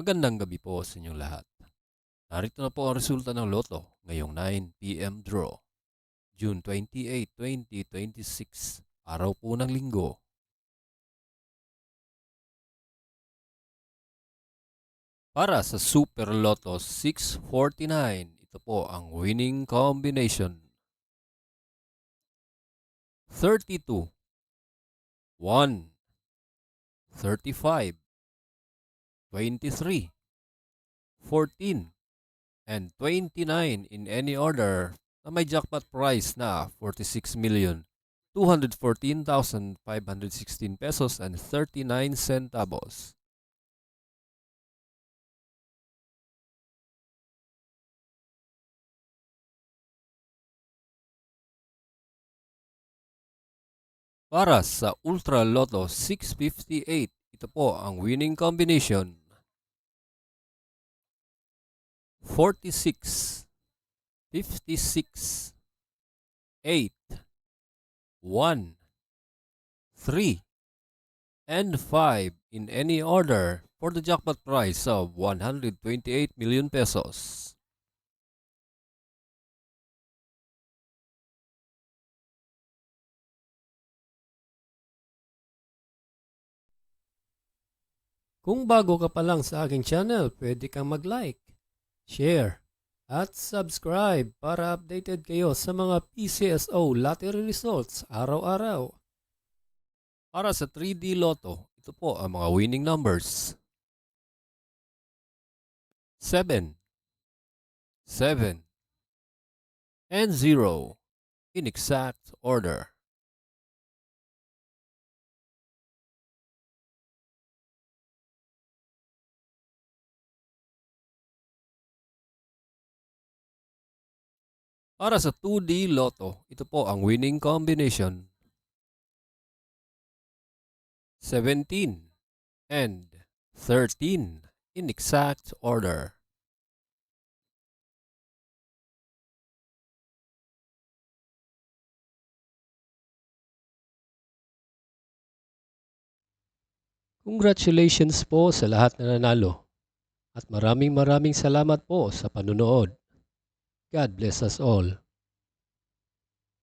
Magandang gabi po sa inyong lahat. Narito na po ang resulta ng loto ngayong 9 p.m. draw, June 28, 2026, araw po ng linggo. Para sa Super Lotto 649, ito po ang winning combination: 32, 1, 35, 23, 14, and 29 in any order na may jackpot price na 46,214,516 pesos and 39 centavos. Para sa Ultra Lotto 658, ito po ang winning combination: 46, 56, 8, 1, 3, and 5 in any order for the jackpot price of 128 million pesos. Kung bago ka pa lang sa aking channel, pwede kang mag-like, share, at subscribe para updated kayo sa mga PCSO lottery results araw-araw. Para sa 3D Lotto, ito po ang mga winning numbers: 7, 7, and 0 in exact order. Para sa 2D Lotto, ito po ang winning combination: 17 and 13 in exact order. Congratulations po sa lahat na nanalo at maraming salamat po sa panunood. God bless us all.